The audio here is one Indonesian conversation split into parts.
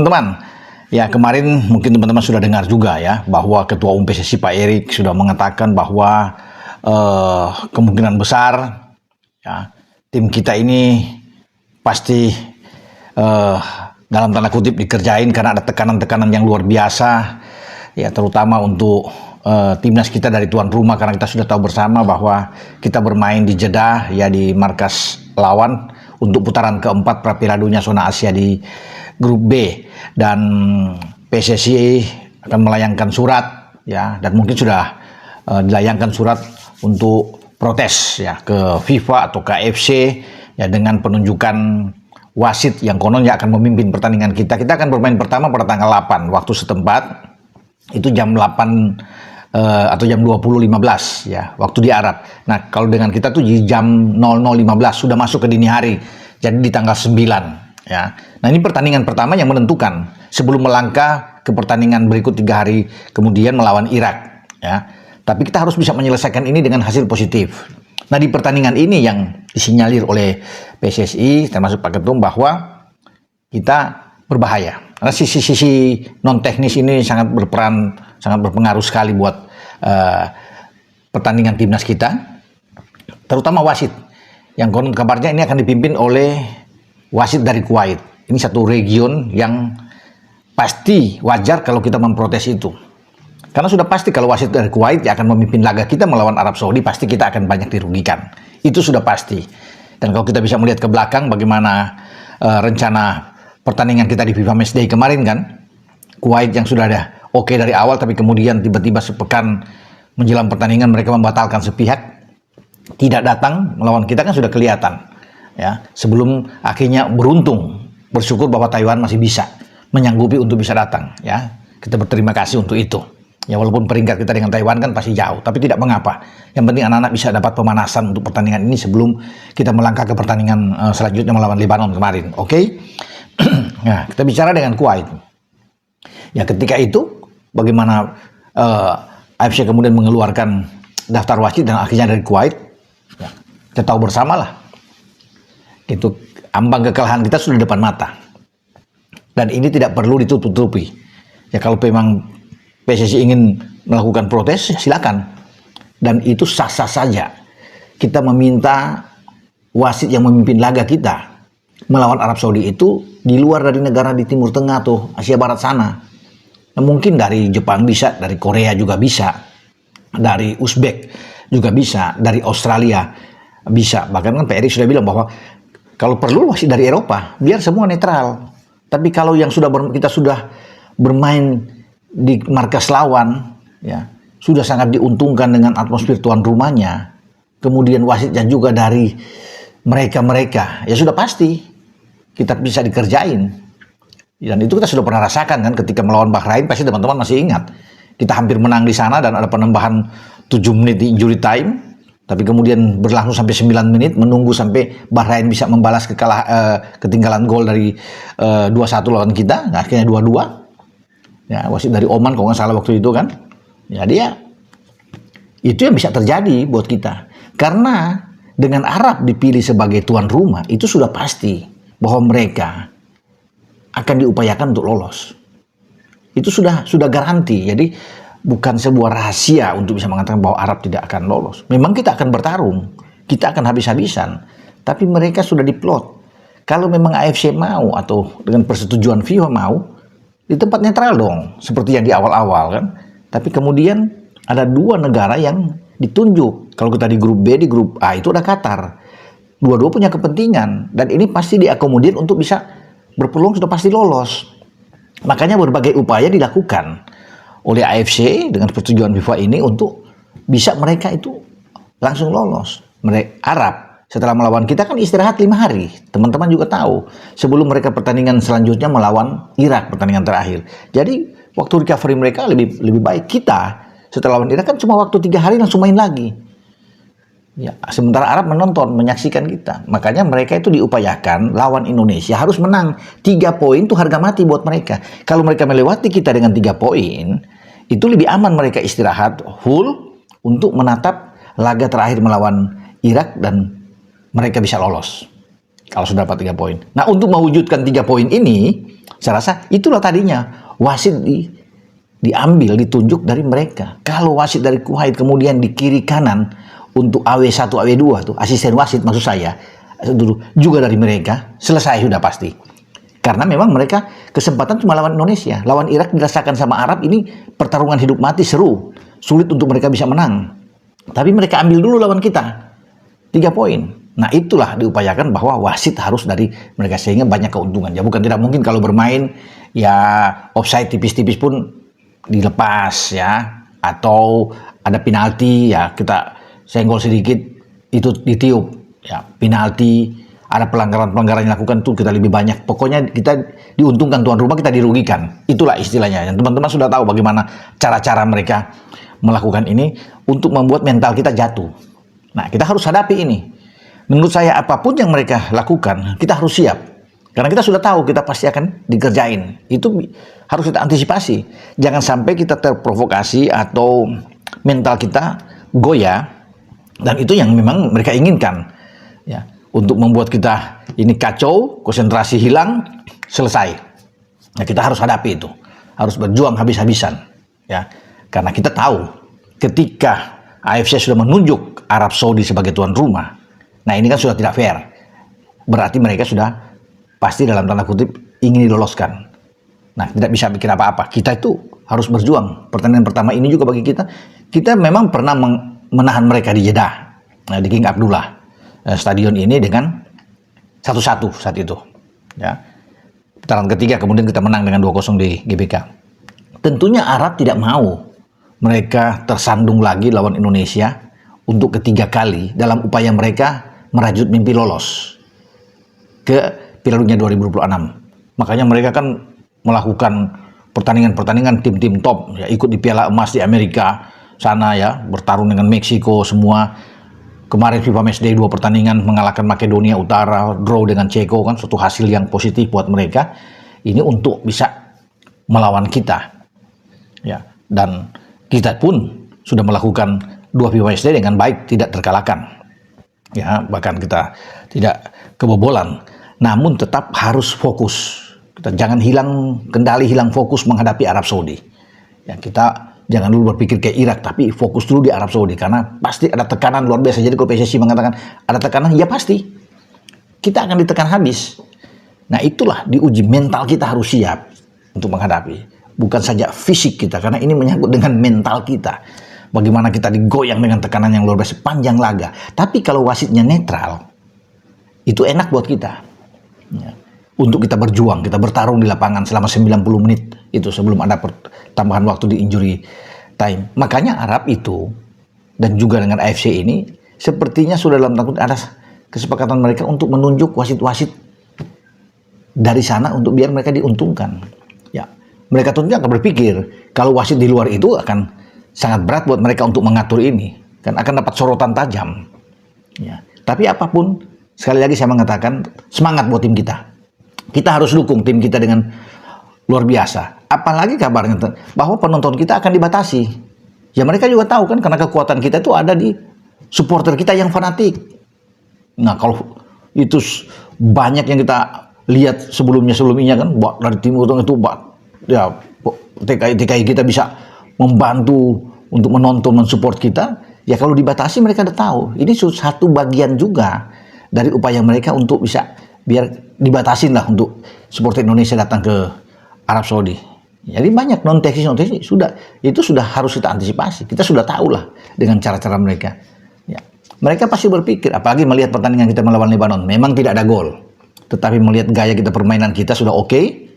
Teman-teman, ya kemarin mungkin teman-teman sudah dengar juga ya bahwa Ketua Umum PSSI Pak Erik sudah mengatakan bahwa kemungkinan besar ya tim kita ini pasti dalam tanda kutip dikerjain karena ada tekanan-tekanan yang luar biasa ya, terutama untuk timnas kita dari tuan rumah, karena kita sudah tahu bersama bahwa kita bermain di Jeddah ya, di markas lawan untuk putaran keempat Prapiala Dunia Zona Asia di grup B, dan PSSI akan melayangkan surat ya, dan mungkin sudah dilayangkan surat untuk protes ya ke FIFA atau KFC ya, dengan penunjukan wasit yang kononnya akan memimpin pertandingan kita. Kita akan bermain pertama pada tanggal 8 waktu setempat, itu jam 8 atau jam 20.15 ya, waktu di Arab. Nah, kalau dengan kita tuh di jam 00.15 sudah masuk ke dini hari, jadi di tanggal 9 ya. Nah, ini pertandingan pertama yang menentukan sebelum melangkah ke pertandingan berikut 3 hari kemudian melawan Irak ya. Tapi kita harus bisa menyelesaikan ini dengan hasil positif. Nah, di pertandingan ini yang disinyalir oleh PSSI termasuk Pak Ketum bahwa kita berbahaya. Karena sisi non teknis ini sangat berperan, sangat berpengaruh sekali buat pertandingan timnas kita, terutama wasit yang konon kabarnya ini akan dipimpin oleh wasit dari Kuwait. Ini satu region yang pasti wajar kalau kita memprotes itu. Karena sudah pasti kalau wasit dari Kuwait yang akan memimpin laga kita melawan Arab Saudi, pasti kita akan banyak dirugikan. Itu sudah pasti. Dan kalau kita bisa melihat ke belakang bagaimana rencana pertandingan kita di FIFA Matchday kemarin kan, Kuwait yang sudah ada oke dari awal, tapi kemudian tiba-tiba sepekan menjelang pertandingan mereka membatalkan sepihak, tidak datang melawan kita kan sudah kelihatan. Ya, sebelum akhirnya bersyukur bahwa Taiwan masih bisa menyanggupi untuk bisa datang ya. Kita berterima kasih untuk itu. Ya, walaupun peringkat kita dengan Taiwan kan pasti jauh, tapi tidak mengapa. Yang penting anak-anak bisa dapat pemanasan untuk pertandingan ini sebelum kita melangkah ke pertandingan selanjutnya melawan Lebanon kemarin. Oke? Nah, kita bicara dengan Kuwait. Ya, ketika itu bagaimana AFC kemudian mengeluarkan daftar wasit dan akhirnya dari Kuwait. Ya, kita tahu bersama lah. Itu ambang kekalahan kita sudah depan mata. Dan ini tidak perlu ditutup-tutupi. Ya, kalau memang PSSI ingin melakukan protes, ya silakan. Dan itu sah-sah saja. Kita meminta wasit yang memimpin laga kita melawan Arab Saudi itu di luar dari negara di Timur Tengah tuh, Asia Barat sana. Nah, mungkin dari Jepang bisa, dari Korea juga bisa, dari Uzbek juga bisa, dari Australia bisa. Bahkan kan Pak Erik sudah bilang bahwa kalau perlu wasit dari Eropa, biar semua netral. Tapi kalau yang kita sudah bermain di markas lawan, ya sudah sangat diuntungkan dengan atmosfer tuan rumahnya. Kemudian wasitnya juga dari mereka, ya sudah pasti kita bisa dikerjain. Dan itu kita sudah pernah rasakan kan ketika melawan Bahrain, pasti teman-teman masih ingat. Kita hampir menang di sana dan ada penambahan 7 menit di injury time. Tapi kemudian berlangsung sampai 9 menit, menunggu sampai Bahrain bisa membalas ketinggalan gol dari 2-1 lawan kita. Nah, akhirnya 2-2. Ya, wasit dari Oman kalau nggak salah waktu itu kan. Ya, itu yang bisa terjadi buat kita. Karena dengan Arab dipilih sebagai tuan rumah, itu sudah pasti bahwa mereka akan diupayakan untuk lolos. Itu sudah garanti. Jadi bukan sebuah rahasia untuk bisa mengatakan bahwa Arab tidak akan lolos. Memang kita akan bertarung, kita akan habis-habisan, tapi mereka sudah diplot. Kalau memang AFC mau atau dengan persetujuan FIFA mau, di tempat netral dong, seperti yang di awal-awal kan. Tapi kemudian ada 2 negara yang ditunjuk. Kalau kita di grup B, di grup A itu ada Qatar. Dua-dua punya kepentingan dan ini pasti diakomodir untuk bisa berpeluang sudah pasti lolos. Makanya berbagai upaya dilakukan oleh AFC dengan persetujuan FIFA ini untuk bisa mereka itu langsung lolos. Mereka Arab setelah melawan kita kan istirahat 5 hari. Teman-teman juga tahu sebelum mereka pertandingan selanjutnya melawan Irak, pertandingan terakhir. Jadi waktu recovery mereka lebih baik. Kita setelah lawan Irak kan cuma waktu 3 hari langsung main lagi. Ya, sementara Arab menonton, menyaksikan kita. Makanya mereka itu diupayakan lawan Indonesia harus menang. 3 poin itu harga mati buat mereka. Kalau mereka melewati kita dengan 3 poin, itu lebih aman mereka istirahat full untuk menatap laga terakhir melawan Irak dan mereka bisa lolos. kalau sudah dapat 3 poin. Nah, untuk mewujudkan 3 poin ini, saya rasa itulah tadinya wasit diambil, ditunjuk dari mereka. Kalau wasit dari Kuwait kemudian di kiri kanan untuk AW1, AW2 tuh, asisten wasit maksud saya, juga dari mereka, selesai sudah pasti. Karena memang mereka kesempatan cuma lawan Indonesia. Lawan Irak dirasakan sama Arab ini pertarungan hidup mati, seru. Sulit untuk mereka bisa menang. Tapi mereka ambil dulu lawan kita. 3 poin. Nah, itulah diupayakan bahwa wasit harus dari mereka sehingga banyak keuntungan. Ya bukan tidak mungkin kalau bermain ya offside tipis-tipis pun dilepas ya, atau ada penalti ya kita senggol sedikit itu ditiup ya, penalti. Ada pelanggaran-pelanggaran yang dilakukan tuh kita lebih banyak. Pokoknya kita diuntungkan, tuan rumah kita dirugikan. Itulah istilahnya. Dan teman-teman sudah tahu bagaimana cara-cara mereka melakukan ini untuk membuat mental kita jatuh. Nah, kita harus hadapi ini. Menurut saya apapun yang mereka lakukan, kita harus siap. Karena kita sudah tahu kita pasti akan dikerjain. Itu harus kita antisipasi. Jangan sampai kita terprovokasi atau mental kita goyah. Dan itu yang memang mereka inginkan. Ya. Untuk membuat kita ini kacau, konsentrasi hilang, selesai. Nah, kita harus hadapi itu, harus berjuang habis-habisan, ya. Karena kita tahu ketika AFC sudah menunjuk Arab Saudi sebagai tuan rumah, nah ini kan sudah tidak fair. Berarti mereka sudah pasti dalam tanda kutip ingin diloloskan. Nah, tidak bisa bikin apa-apa. Kita itu harus berjuang. Pertandingan pertama ini juga bagi kita, kita memang pernah menahan mereka di Jeddah, di King Abdullah. Stadion ini dengan 1-1 saat itu ya. Putaran ketiga kemudian kita menang dengan 2-0 di GBK. Tentunya Arab tidak mau mereka tersandung lagi lawan Indonesia untuk ketiga kali dalam upaya mereka merajut mimpi lolos ke Piala Dunia 2026. Makanya mereka kan melakukan pertandingan-pertandingan tim-tim top ya, ikut di Piala Emas di Amerika sana ya, bertarung dengan Meksiko semua. Kemarin FIFA Matchday 2 pertandingan mengalahkan Makedonia Utara, draw dengan Ceko, kan suatu hasil yang positif buat mereka. Ini untuk bisa melawan kita. Ya, dan kita pun sudah melakukan 2 FIFA Matchday dengan baik, tidak terkalahkan. Ya, bahkan kita tidak kebobolan. Namun tetap harus fokus. Kita jangan hilang kendali, hilang fokus menghadapi Arab Saudi. Ya, kita jangan dulu berpikir kayak Irak, tapi fokus dulu di Arab Saudi. Karena pasti ada tekanan luar biasa. Jadi kalau PSSI mengatakan ada tekanan, ya pasti. Kita akan ditekan habis. Nah, itulah diuji mental kita harus siap untuk menghadapi. Bukan saja fisik kita, karena ini menyangkut dengan mental kita. Bagaimana kita digoyang dengan tekanan yang luar biasa panjang laga. Tapi kalau wasitnya netral, itu enak buat kita. Ya. Untuk kita berjuang, kita bertarung di lapangan selama 90 menit. Itu sebelum ada tambahan waktu di injury time. Makanya Arab itu dan juga dengan AFC ini sepertinya sudah dalam tanda ada kesepakatan mereka untuk menunjuk wasit-wasit dari sana untuk biar mereka diuntungkan. Ya, mereka tentunya akan berpikir kalau wasit di luar itu akan sangat berat buat mereka untuk mengatur ini, kan akan dapat sorotan tajam. Ya, tapi apapun sekali lagi saya mengatakan semangat buat tim kita. Kita harus dukung tim kita dengan luar biasa. Apalagi kabarnya bahwa penonton kita akan dibatasi. Ya mereka juga tahu kan karena kekuatan kita itu ada di supporter kita yang fanatik. Nah kalau itu banyak yang kita lihat sebelumnya kan dari Timur itu ya TKI kita bisa membantu untuk menonton, mensupport kita. Ya kalau dibatasi mereka udah tahu. Ini satu bagian juga dari upaya mereka untuk bisa biar dibatasin lah untuk supporter Indonesia datang ke Arab Saudi. Jadi banyak non teknis itu sudah harus kita antisipasi. Kita sudah tahu lah dengan cara-cara mereka. Ya. Mereka pasti berpikir, apalagi melihat pertandingan kita melawan Lebanon, memang tidak ada gol, tetapi melihat gaya kita permainan kita sudah oke.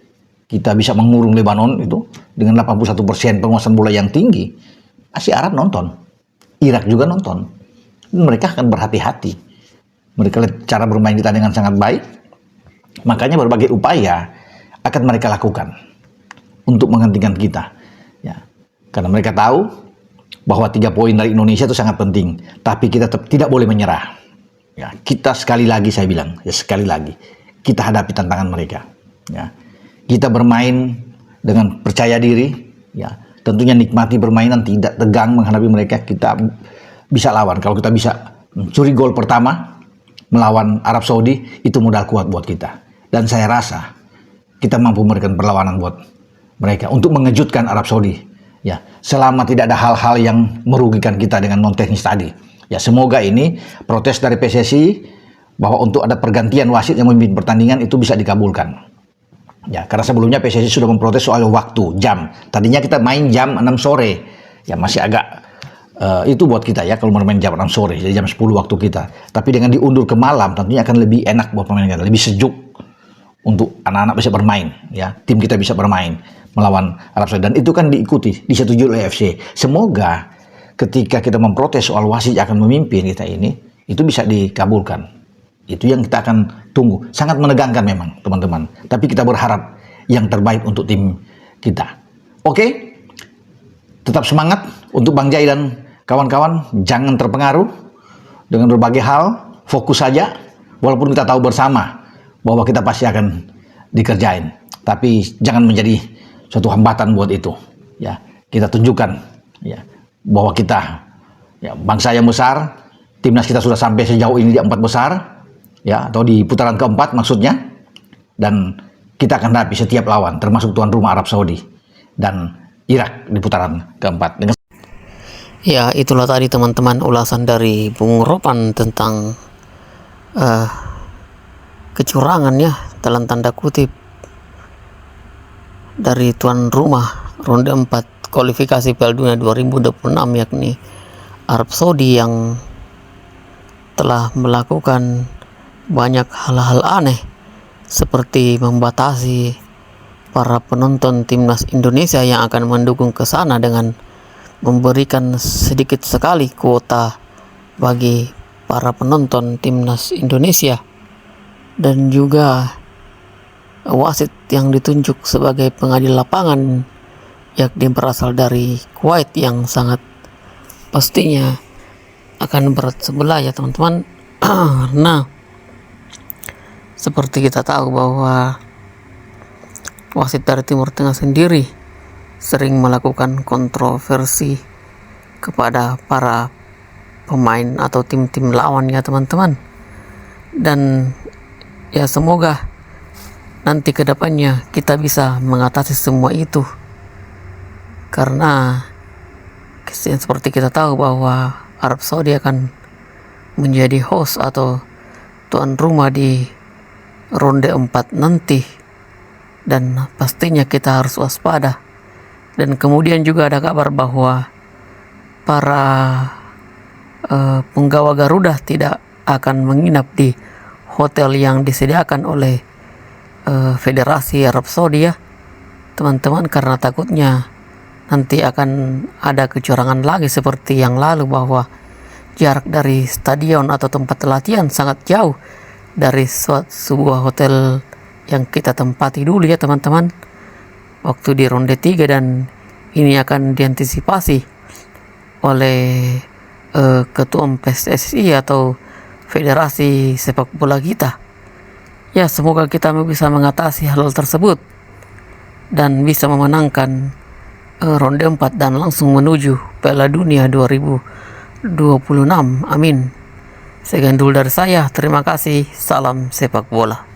Kita bisa mengurung Lebanon itu dengan 81% penguasaan bola yang tinggi. Pasti Arab nonton, Irak juga nonton. Mereka akan berhati-hati. Mereka lihat cara bermain kita dengan sangat baik. Makanya berbagai upaya akan mereka lakukan untuk menghentikan kita. Ya. Karena mereka tahu bahwa 3 poin dari Indonesia itu sangat penting. Tapi kita tetap tidak boleh menyerah. Ya. Kita sekali lagi saya bilang, ya sekali lagi, kita hadapi tantangan mereka. Ya. Kita bermain dengan percaya diri. Ya. Tentunya nikmati permainan, tidak tegang menghadapi mereka. Kita bisa lawan. Kalau kita bisa mencuri gol pertama, melawan Arab Saudi itu modal kuat buat kita. Dan saya rasa kita mampu memberikan perlawanan buat mereka untuk mengejutkan Arab Saudi. Ya, selama tidak ada hal-hal yang merugikan kita dengan non teknis tadi. Ya, semoga ini protes dari PSSI bahwa untuk ada pergantian wasit yang memimpin pertandingan itu bisa dikabulkan. Ya, karena sebelumnya PSSI sudah memprotes soal waktu, jam. Tadinya kita main jam 6 sore. Ya, masih agak itu buat kita ya kalau bermain jam 6 sore, jadi jam 10 waktu kita. Tapi dengan diundur ke malam tentunya akan lebih enak buat pemain kita, lebih sejuk untuk anak-anak bisa bermain ya. Tim kita bisa bermain melawan Arab Saudi dan itu kan diikuti, disetujui oleh AFC. Semoga ketika kita memprotes soal wasit yang akan memimpin kita ini, itu bisa dikabulkan. Itu yang kita akan tunggu. Sangat menegangkan memang teman-teman. Tapi kita berharap yang terbaik untuk tim kita. Oke? Tetap semangat untuk Bang Jai dan kawan-kawan. Jangan terpengaruh dengan berbagai hal. Fokus saja. Walaupun kita tahu bersama bahwa kita pasti akan dikerjain. Tapi jangan menjadi suatu hambatan buat itu. Ya, kita tunjukkan ya bahwa kita ya, bangsa yang besar. Timnas kita sudah sampai sejauh ini di 4 besar. Ya, atau di putaran keempat maksudnya. Dan kita akan hadapi setiap lawan, termasuk tuan rumah Arab Saudi dan Irak di putaran keempat. Ya, itulah tadi teman-teman ulasan dari Bung Ropan tentang kecurangan ya, dalam tanda kutip, dari tuan rumah ronde 4 kualifikasi Piala Dunia 2026, yakni Arab Saudi, yang telah melakukan banyak hal-hal aneh seperti membatasi para penonton timnas Indonesia yang akan mendukung ke sana dengan memberikan sedikit sekali kuota bagi para penonton timnas Indonesia, dan juga wasit yang ditunjuk sebagai pengadil lapangan yakni berasal dari Kuwait yang sangat pastinya akan berat sebelah ya teman-teman. Nah, seperti kita tahu bahwa wasit dari Timur Tengah sendiri sering melakukan kontroversi kepada para pemain atau tim-tim lawan ya teman-teman. Dan ya semoga nanti ke depannya kita bisa mengatasi semua itu. Karena seperti kita tahu bahwa Arab Saudi akan menjadi host atau tuan rumah di ronde 4 nanti. Dan pastinya kita harus waspada. Dan kemudian juga ada kabar bahwa para penggawa Garuda tidak akan menginap di hotel yang disediakan oleh Federasi Arab Saudi ya teman-teman, karena takutnya nanti akan ada kecurangan lagi seperti yang lalu, bahwa jarak dari stadion atau tempat latihan sangat jauh dari sebuah hotel yang kita tempati dulu ya teman-teman waktu di ronde 3, dan ini akan diantisipasi oleh ketua PSSI atau Federasi Sepak Bola kita. Ya, semoga kita bisa mengatasi hal tersebut dan bisa memenangkan ronde 4 dan langsung menuju Piala Dunia 2026. Amin. Sekian dulu dari saya. Terima kasih. Salam sepak bola.